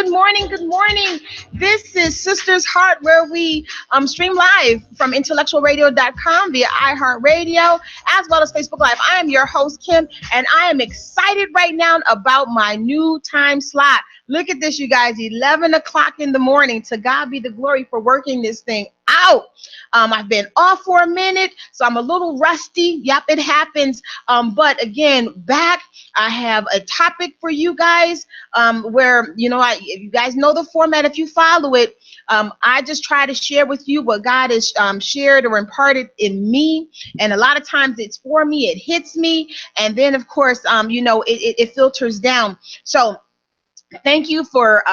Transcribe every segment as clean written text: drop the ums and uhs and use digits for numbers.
Good morning. Good morning. This is Sister's Heart, where we stream live from IntellectualRadio.com via iHeartRadio, as well as Facebook Live. I am your host, Kim, and I am excited right now about my new time slot. Look at this, you guys, 11 o'clock in the morning. To God be the glory for working this thing out. I've been off for a minute, so I'm a little rusty. Yep, it happens. But again, back, I have a topic for you guys where, you guys know the format if you follow it. I just try to share with you what God has shared or imparted in me. And a lot of times it's for me, it hits me. And then, of course, it filters down. So thank you for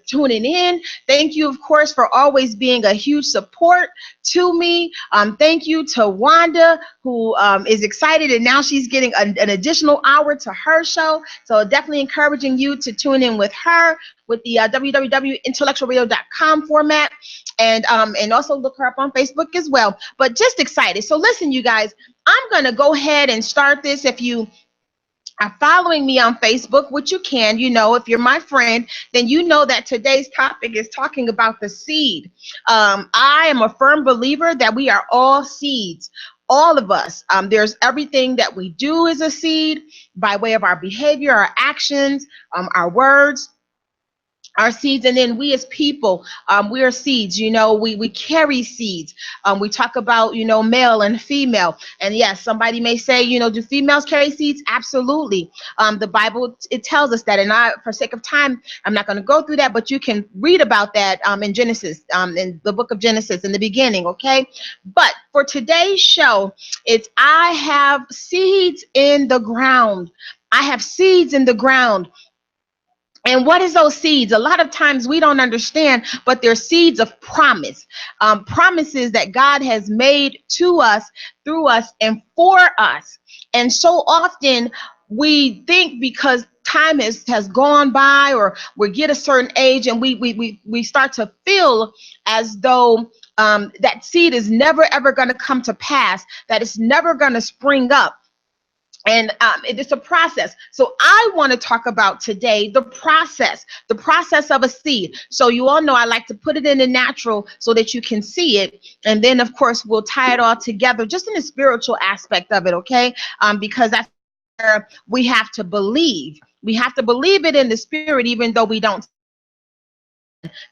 tuning in. Thank you, of course, for always being a huge support to me. Thank you to Wanda, who is excited, and now she's getting an additional hour to her show. So definitely encouraging you to tune in with her with the www.intellectualradio.com format, and also look her up on Facebook as well. But just excited. So listen, you guys, I'm going to go ahead and start this. If you are following me on Facebook, which you can, if you're my friend, then you know that today's topic is talking about the seed. I am a firm believer that we are all seeds. All of us. There's everything that we do is a seed by way of our behavior, our actions, our words. Our seeds, and then we as people, we are seeds. We carry seeds. We talk about, male and female. And yes, somebody may say, do females carry seeds? Absolutely. The Bible, it tells us that. And for sake of time, I'm not going to go through that, but you can read about that in Genesis, in the book of Genesis, in the beginning, okay? But for today's show, it's I have seeds in the ground. I have seeds in the ground. And what is those seeds? A lot of times we don't understand, but they're seeds of promise, promises that God has made to us, through us, and for us. And so often we think because time has gone by, or we get a certain age, and we start to feel as though that seed is never, ever going to come to pass, that it's never going to spring up. And it's a process. So I want to talk about today the process of a seed. So you all know I like to put it in the natural so that you can see it. And then, of course, we'll tie it all together just in the spiritual aspect of it, okay? Because that's where we have to believe. We have to believe it in the spirit, even though we don't.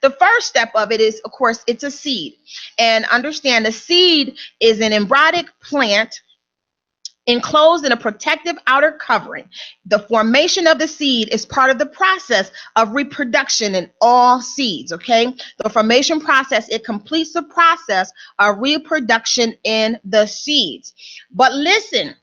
The first step of it is, of course, it's a seed. And understand the seed is an embryonic plant enclosed in a protective outer covering. The formation of the seed is part of the process of reproduction in all seeds, okay? The formation process, it completes the process of reproduction in the seeds. But listen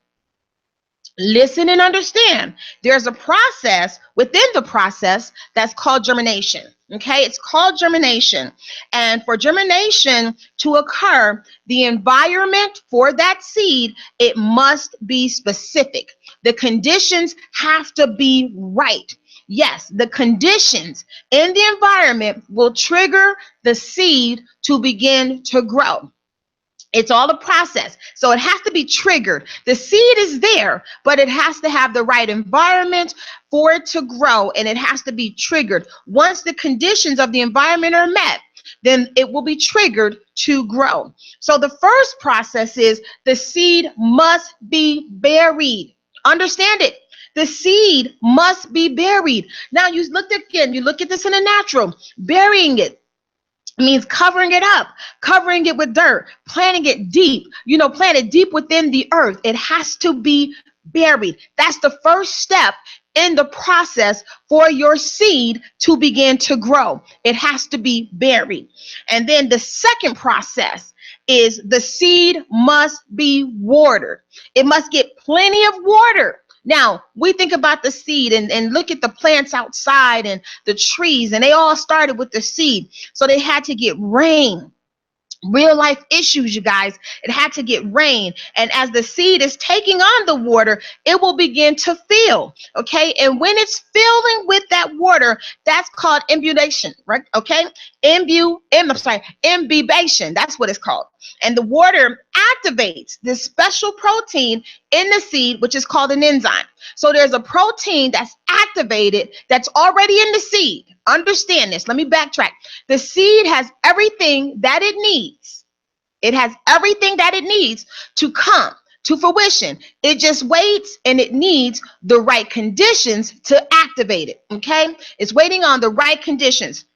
and understand, there's a process within the process that's called germination. Okay, it's called germination. And for germination to occur, the environment for that seed, it must be specific. The conditions have to be right. Yes, the conditions in the environment will trigger the seed to begin to grow. It's all a process. So it has to be triggered. The seed is there, but it has to have the right environment for it to grow, and it has to be triggered. Once the conditions of the environment are met, then it will be triggered to grow. So the first process is the seed must be buried. Understand it. The seed must be buried. Now you look at this in the natural, burying it means covering it up, covering it with dirt, planting it deep, plant it deep within the earth. It has to be buried. That's the first step in the process for your seed to begin to grow. It has to be buried. And then the second process is the seed must be watered. It must get plenty of water. Now, we think about the seed and look at the plants outside and the trees, and they all started with the seed. So they had to get rain. Real life issues, you guys. It had to get rain. And as the seed is taking on the water, it will begin to fill. Okay. And when it's filling with that water, that's called imbibation, right? Okay. Imbibation. That's what it's called. And the water activates this special protein in the seed, which is called an enzyme. So there's a protein that's activated that's already in the seed. Understand this. Let me backtrack. The seed has everything that it needs. It has everything that it needs to come to fruition. It just waits, and it needs the right conditions to activate it. Okay? It's waiting on the right conditions.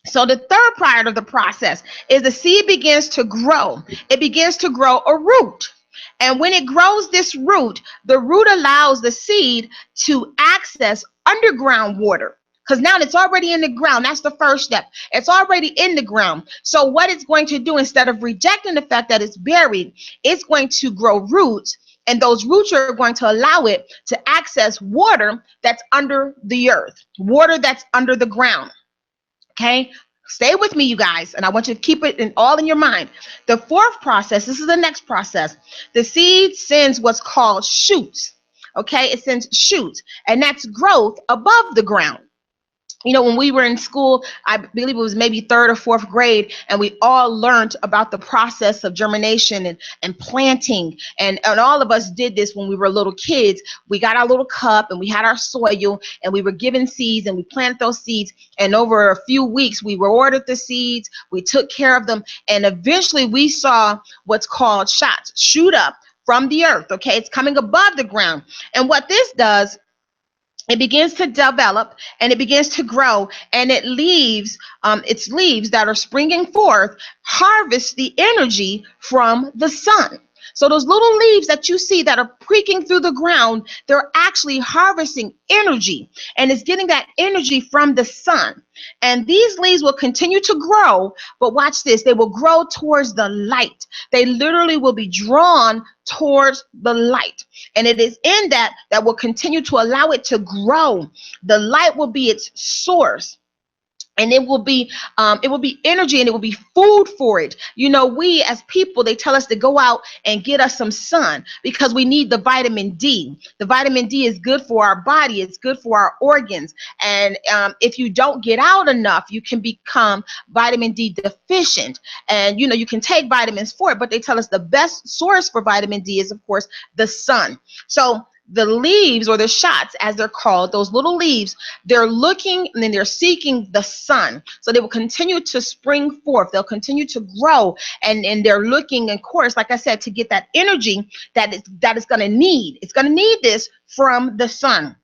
So the third part of the process is the seed begins to grow. It begins to grow a root. And when it grows this root, the root allows the seed to access underground water. Because now it's already in the ground. That's the first step. It's already in the ground. So what it's going to do, instead of rejecting the fact that it's buried, it's going to grow roots. And those roots are going to allow it to access water that's under the earth, water that's under the ground. Okay, stay with me, you guys, and I want you to keep it all in your mind. The fourth process, this is the next process. The seed sends what's called shoots. Okay, it sends shoots, and that's growth above the ground. You know, when we were in school, I believe it was maybe third or fourth grade, and we all learned about the process of germination and planting. And all of us did this when we were little kids. We got our little cup, and we had our soil, and we were given seeds, and we planted those seeds. And over a few weeks, we watered the seeds, we took care of them, and eventually we saw what's called shots shoot up from the earth. Okay, it's coming above the ground. And what this does, it begins to develop, and it begins to grow, and it leaves its leaves that are springing forth harvest the energy from the sun. So those little leaves that you see that are creaking through the ground, they're actually harvesting energy, and it's getting that energy from the sun. And these leaves will continue to grow, but watch this, they will grow towards the light. They literally will be drawn towards the light. And it is in that will continue to allow it to grow. The light will be its source. And it will be energy, and it will be food for it. You know, we as people, they tell us to go out and get us some sun because we need the vitamin D. The vitamin D is good for our body. It's good for our organs. And if you don't get out enough, you can become vitamin D deficient. And, you know, you can take vitamins for it, but they tell us the best source for vitamin D is, of course, the sun. So the leaves, or the shots as they're called, those little leaves, they're looking and then they're seeking the sun. So they will continue to spring forth. They'll continue to grow, and they're looking, of course, like I said, to get that energy that it's going to need. It's going to need this from the sun.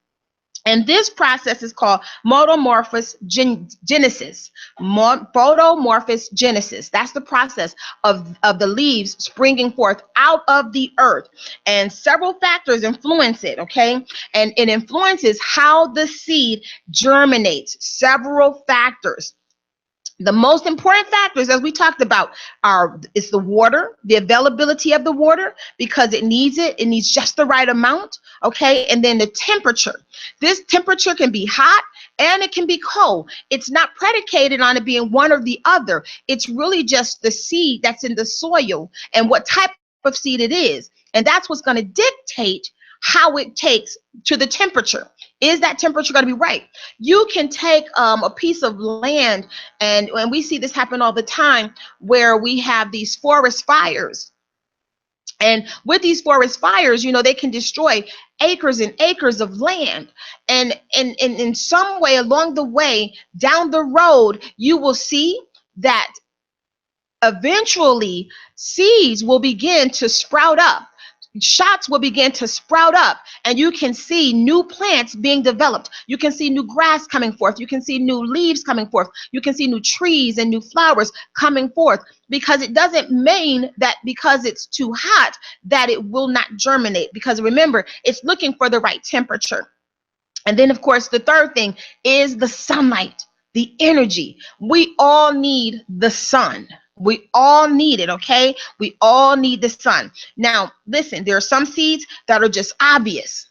And this process is called photomorphogenesis. Photomorphogenesis. That's the process of the leaves springing forth out of the earth. And several factors influence it, okay? And it influences how the seed germinates. Several factors. The most important factors, as we talked about, is the water, the availability of the water, because it needs just the right amount, okay? And then the temperature. This temperature can be hot and it can be cold. It's not predicated on it being one or the other. It's really just the seed that's in the soil and what type of seed it is. And that's what's going to dictate how it takes to the temperature. Is that temperature going to be right? You can take a piece of land, and we see this happen all the time, where we have these forest fires. And with these forest fires, you know, they can destroy acres and acres of land. And in some way along the way, down the road, you will see that eventually seeds will begin to sprout up. Shots will begin to sprout up, and you can see new plants being developed. You can see new grass coming forth. You can see new leaves coming forth. You can see new trees and new flowers coming forth, because it doesn't mean that because it's too hot that it will not germinate, because remember, it's looking for the right temperature. And then, of course, the third thing is the sunlight, the energy. We all need the sun. We all need it, okay? We all need the sun. Now, listen, there are some seeds that are just obvious,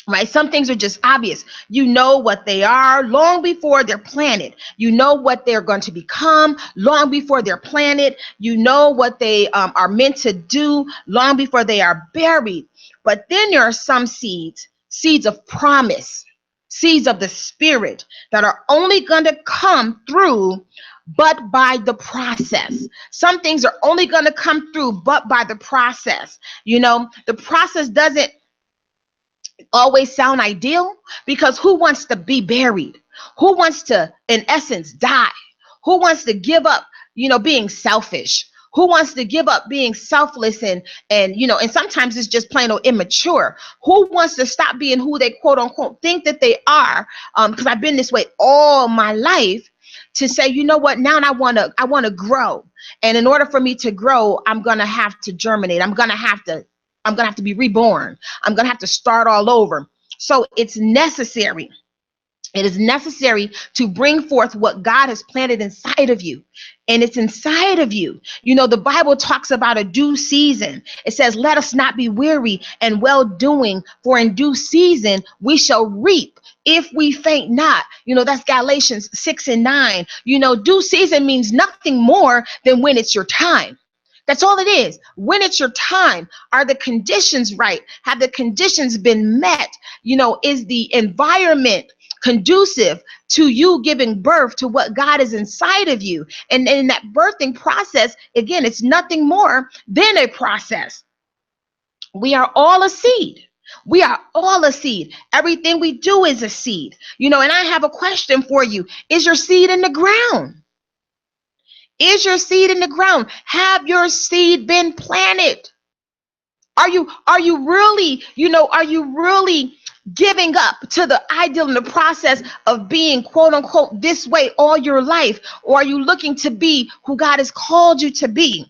right? Some things are just obvious. You know what they are long before they're planted. You know what they're going to become long before they're planted. You know what they are meant to do long before they are buried. But then there are some seeds of promise, seeds of the spirit, that are only going to come through but by the process. Some things are only going to come through, but by the process. The process doesn't always sound ideal, because who wants to be buried? Who wants to, in essence, die? Who wants to give up, being selfish? Who wants to give up being selfless and sometimes it's just plain old immature? Who wants to stop being who they quote unquote think that they are? Because I've been this way all my life, to say, you know what, now I want to grow. And in order for me to grow, I'm going to have to germinate. I'm going to have to be reborn. I'm going to have to start all over. So it's necessary. It is necessary to bring forth what God has planted inside of you. And it's inside of you. The Bible talks about a due season. It says, let us not be weary and well doing, for in due season we shall reap if we faint not. That's Galatians 6:9. Due season means nothing more than when it's your time. That's all it is. When it's your time, are the conditions right? Have the conditions been met? Is the environment conducive to you giving birth to what God is inside of you? And in that birthing process, again, it's nothing more than a process. We are all a seed. We are all a seed. Everything we do is a seed. And I have a question for you. Is your seed in the ground? Is your seed in the ground? Have your seed been planted? Are you really, are you really giving up to the ideal and the process of being quote unquote this way all your life? Or are you looking to be who God has called you to be?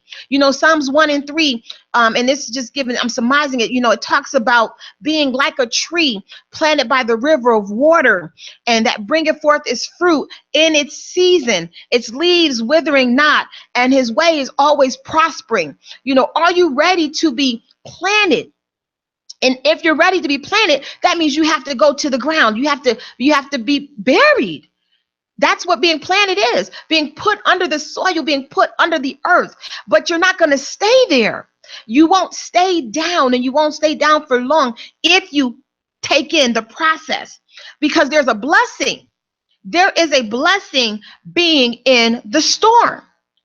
Psalms 1:3, and this is just I'm surmising it. It talks about being like a tree planted by the river of water, and that bringeth forth its fruit in its season, its leaves withering not, and his way is always prospering. Are you ready to be planted? And if you're ready to be planted, that means you have to go to the ground. You have to be buried. That's what being planted is, being put under the soil, being put under the earth. But you're not going to stay there. You won't stay down, and you won't stay down for long if you take in the process, because there's a blessing. There is a blessing being in the storm.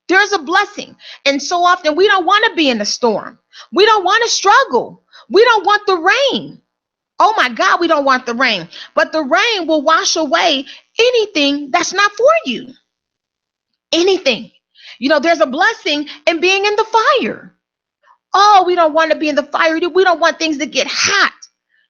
There's a blessing. And so often we don't want to be in the storm. We don't want to struggle. We don't want the rain. Oh my God, we don't want the rain. But the rain will wash away anything that's not for you. Anything. There's a blessing in being in the fire. Oh, we don't want to be in the fire. We don't want things to get hot.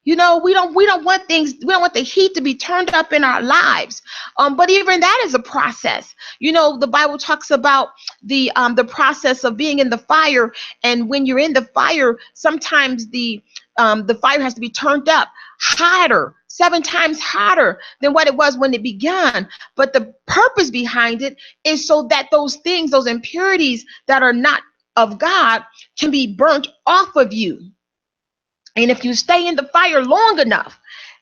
We don't want the heat to be turned up in our lives. But even that is a process. The Bible talks about the process of being in the fire. And when you're in the fire, sometimes the fire has to be turned up hotter, 7 times hotter than what it was when it began. But the purpose behind it is so that those things, those impurities that are not of God, can be burnt off of you. And if you stay in the fire long enough,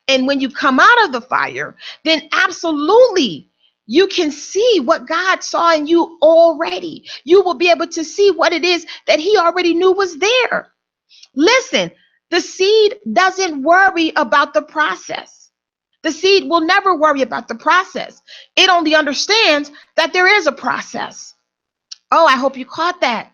and when you come out of the fire, then absolutely you can see what God saw in you already. You will be able to see what it is that he already knew was there. Listen, the seed doesn't worry about the process. The seed will never worry about the process. It only understands that there is a process. Oh, I hope you caught that.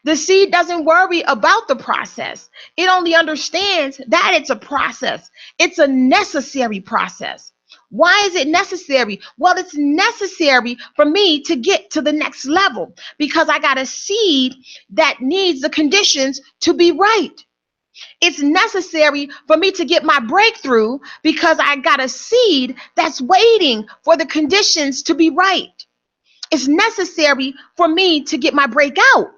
The seed doesn't worry about the process. It only understands that it's a process. It's a necessary process. Why is it necessary? Well, it's necessary for me to get to the next level, because I got a seed that needs the conditions to be right. It's necessary for me to get my breakthrough, because I got a seed that's waiting for the conditions to be right. It's necessary for me to get my breakout,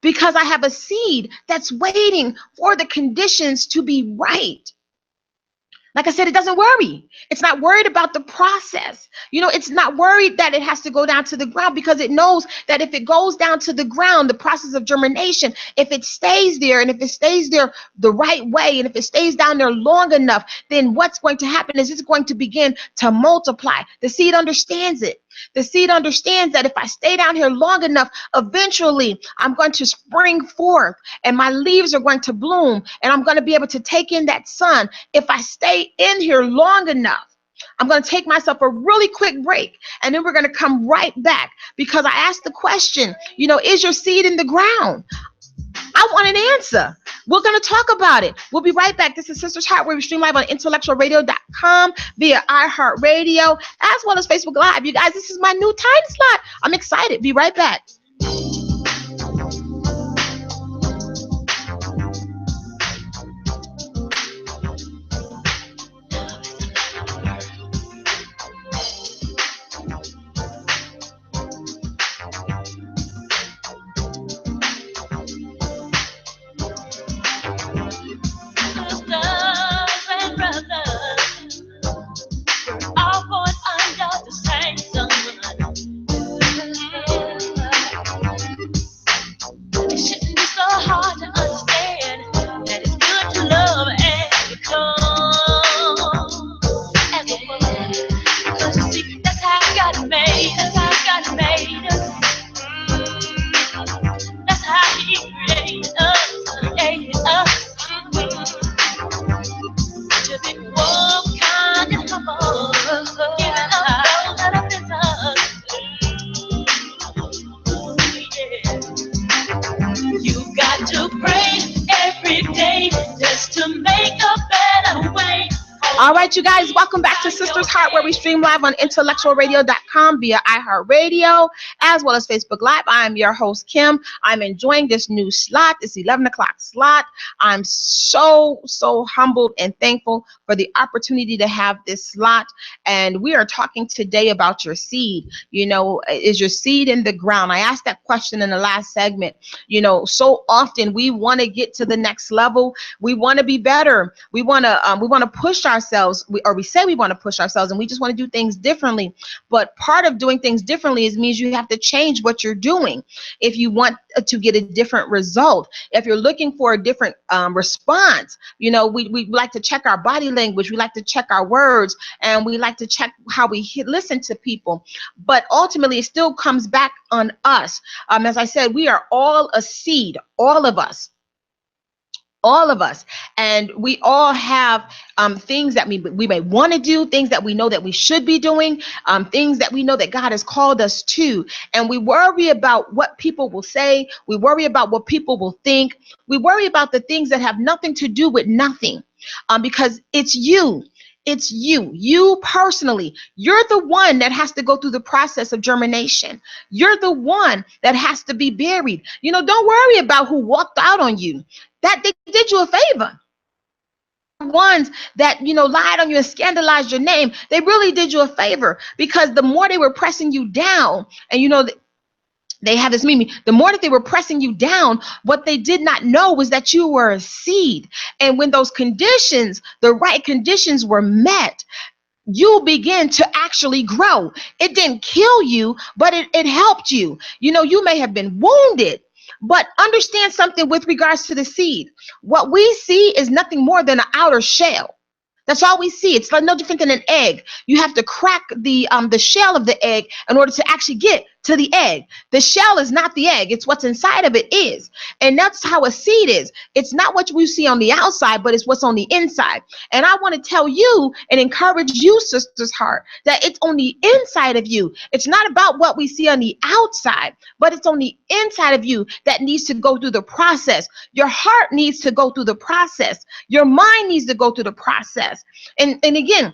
because I have a seed that's waiting for the conditions to be right. Like I said, it doesn't worry. It's not worried about the process. It's not worried that it has to go down to the ground, because it knows that if it goes down to the ground, the process of germination, if it stays there, and if it stays there the right way, and if it stays down there long enough, then what's going to happen is it's going to begin to multiply. The seed understands it. The seed understands that if I stay down here long enough, eventually I'm going to spring forth, and my leaves are going to bloom, and I'm going to be able to take in that sun if I stay in here long enough. I'm going to take myself a really quick break, and then we're going to come right back because I asked the question, is your seed in the ground? I want an answer. We're going to talk about it. We'll be right back. This is Sisters Heart, where we stream live on IntellectualRadio.com via iHeartRadio, as well as Facebook Live. You guys, this is my new time slot. I'm excited. Be right back. All right, you guys, welcome back to Sisters Heart, where we stream live on IntellectualRadio.com via iHeartRadio, as well as Facebook Live. I am your host, Kim. I'm enjoying this new slot, this 11 o'clock slot. I'm so humbled and thankful for the opportunity to have this slot. And we are talking today about your seed. Is your seed in the ground? I asked that question in the last segment. So often we want to get to the next level. We want to be better. We want to push ourselves. We say we want to push ourselves, and we just want to do things differently. But part of doing things differently means you have to change what you're doing if you want to get a different result. If you're looking for a different response, we like to check our body language, we like to check our words, and we like to check how we listen to people. But ultimately, it still comes back on us. As I said, we are all a seed, all of us. And we all have things that we may want to do, things that we know that we should be doing, things that we know that God has called us to. And we worry about what people will say. We worry about what people will think. We worry about the things that have nothing to do with nothing, because it's you. It's you personally. You're the one that has to go through the process of germination. You're the one that has to be buried. Don't worry about who walked out on you. That they did you a favor. Ones that lied on you and scandalized your name, they really did you a favor, because the more they were pressing you down, and they have this meme, the more that they were pressing you down, what they did not know was that you were a seed. And when those conditions, the right conditions, were met, you begin to actually grow. It didn't kill you, but it helped you. You may have been wounded, but understand something with regards to the seed. What we see is nothing more than an outer shell. That's all we see. It's no different than an egg. You have to crack the shell of the egg in order to actually get to the egg. The shell is not the egg. It's what's inside of it is. And that's how a seed is. It's not what we see on the outside, but it's what's on the inside. And I want to tell you and encourage you, Sisters Heart, that it's on the inside of you. It's not about what we see on the outside, but it's on the inside of you that needs to go through the process. Your heart needs to go through the process. Your mind needs to go through the process. And again,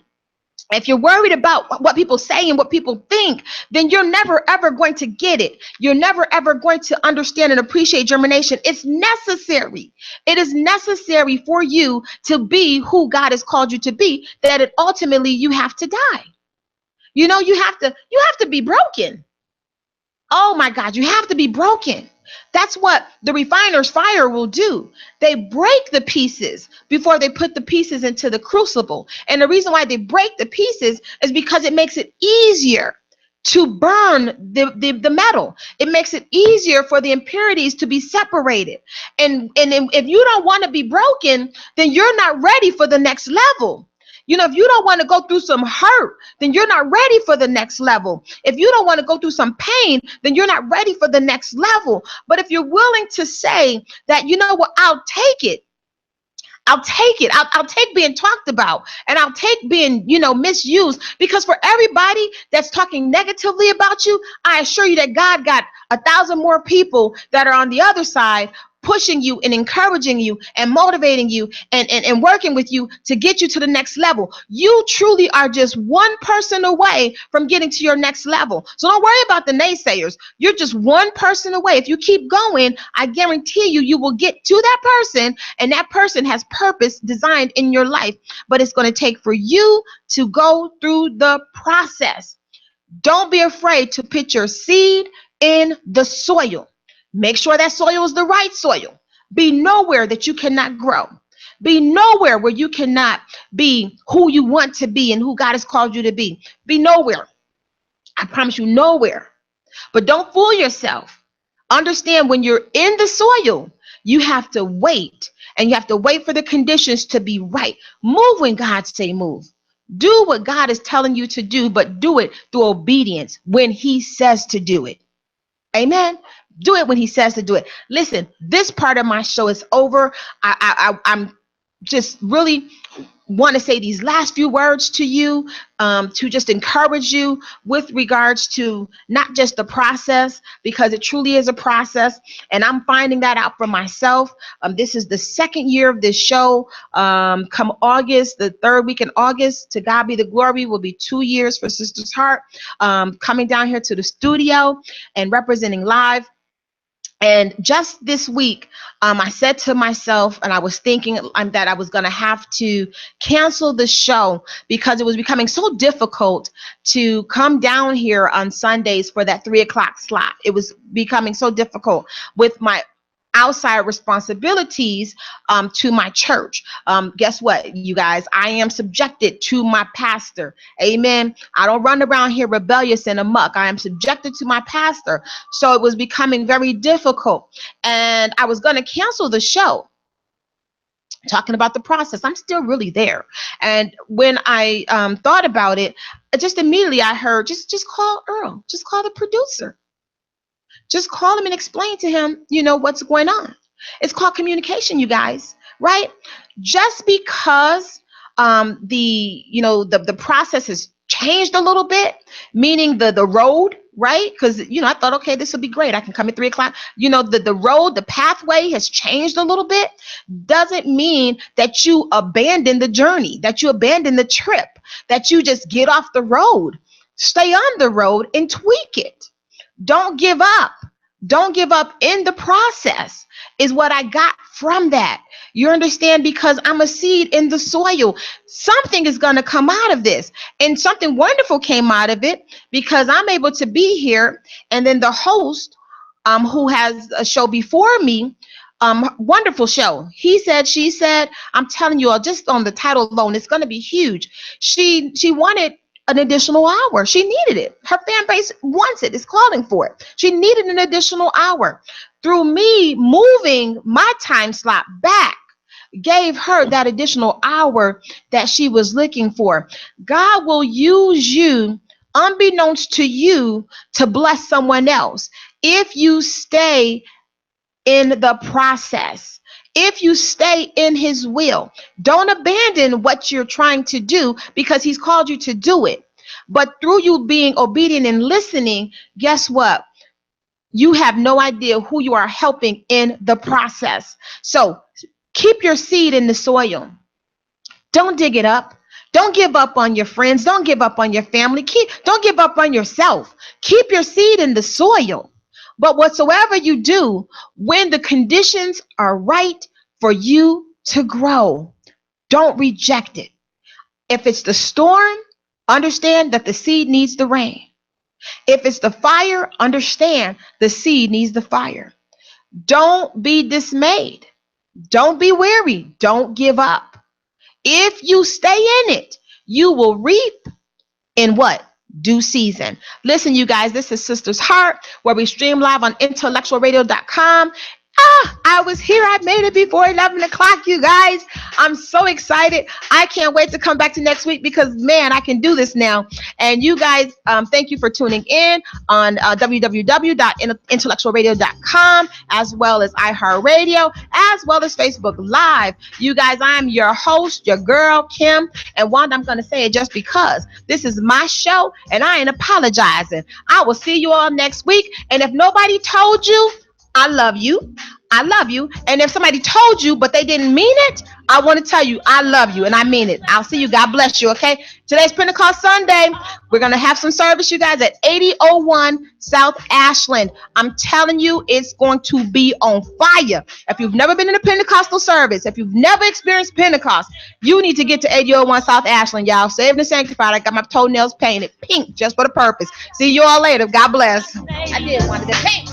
if you're worried about what people say and what people think, then you're never, ever going to get it. You're never, ever going to understand and appreciate germination. It's necessary. It is necessary for you to be who God has called you to be, that ultimately you have to die. You have to be broken. Oh my God, you have to be broken. That's what the refiner's fire will do. They break the pieces before they put the pieces into the crucible. And the reason why they break the pieces is because it makes it easier to burn the metal. It makes it easier for the impurities to be separated. And if you don't want to be broken, then you're not ready for the next level. If you don't want to go through some hurt, then you're not ready for the next level. If you don't want to go through some pain, then you're not ready for the next level. But if you're willing to say that, I'll take it. I'll take it. I'll take being talked about, and I'll take being, misused, because for everybody that's talking negatively about you, I assure you that God got 1,000 more people that are on the other side, pushing you and encouraging you and motivating you and working with you to get you to the next level. You truly are just one person away from getting to your next level. So don't worry about the naysayers. You're just one person away. If you keep going, I guarantee you will get to that person, and that person has purpose designed in your life. But it's going to take for you to go through the process. Don't be afraid to put your seed in the soil. Make sure that soil is the right soil. Be nowhere that you cannot grow. Be nowhere where you cannot be who you want to be and who God has called you to be. Be nowhere. I promise you, nowhere. But don't fool yourself. Understand, when you're in the soil, you have to wait, and you have to wait for the conditions to be right. Move when God say move. Do what God is telling you to do, but do it through obedience when he says to do it. Amen. Do it when he says to do it. Listen, this part of my show is over. I'm just really want to say these last few words to you, to just encourage you with regards to not just the process, because it truly is a process, and I'm finding that out for myself. This is the second year of this show. Come August, the third week in August, to God be the glory, will be 2 years for Sister's Heart, coming down here to the studio and representing live. And just this week, I said to myself, and I was thinking that I was going to have to cancel the show because it was becoming so difficult to come down here on Sundays for that 3:00 slot. It was becoming so difficult with my outside responsibilities to my church. Guess what, you guys? I am subjected to my pastor. Amen. I don't run around here rebellious and amok. I am subjected to my pastor. So it was becoming very difficult. And I was going to cancel the show. Talking about the process, I'm still really there. And when I thought about it, just immediately I heard, just call Earl. Just call the producer. Just call him and explain to him, what's going on. It's called communication, you guys, right? Just because the process has changed a little bit, meaning the road, right? Because, I thought, okay, this will be great. I can come at 3:00. The road, the pathway has changed a little bit. Doesn't mean that you abandon the journey, that you abandon the trip, that you just get off the road. Stay on the road and tweak it. Don't give up. Don't give up in the process is what I got from that. You understand? Because I'm a seed in the soil. Something is going to come out of this. And something wonderful came out of it, because I'm able to be here. And then the host, who has a show before me, wonderful show. He said, she said, I'm telling you all, just on the title alone, it's going to be huge. She wanted an additional hour. She needed it. Her fan base wants it. It's calling for it. She needed an additional hour. Through me moving my time slot back, gave her that additional hour that she was looking for. God will use you, unbeknownst to you, to bless someone else if you stay in the process. If you stay in his will. Don't abandon what you're trying to do, because he's called you to do it. But through you being obedient and listening, guess what? You have no idea who you are helping in the process. So keep your seed in the soil. Don't dig it up. Don't give up on your friends. Don't give up on your family. Don't give up on yourself. Keep your seed in the soil. But whatsoever you do, when the conditions are right for you to grow, don't reject it. If it's the storm, understand that the seed needs the rain. If it's the fire, understand the seed needs the fire. Don't be dismayed. Don't be weary. Don't give up. If you stay in it, you will reap in what? Due season. Listen, you guys, this is Sister's Heart, where we stream live on IntellectualRadio.com. I was here. I made it before 11 o'clock, you guys. I'm so excited. I can't wait to come back to next week because, man, I can do this now. And you guys, thank you for tuning in on www.intellectualradio.com, as well as iHeartRadio, as well as Facebook Live. You guys, I'm your host, your girl, Kim. And Wanda, I'm going to say it just because this is my show and I ain't apologizing. I will see you all next week. And if nobody told you, I love you. I love you. And if somebody told you, but they didn't mean it, I want to tell you, I love you and I mean it. I'll see you. God bless you. Okay. Today's Pentecost Sunday. We're going to have some service, you guys, at 8001 South Ashland. I'm telling you, it's going to be on fire. If you've never been in a Pentecostal service, if you've never experienced Pentecost, you need to get to 8001 South Ashland, y'all. Saved and sanctified. I got my toenails painted pink just for the purpose. See you all later. God bless. I did want to get pink.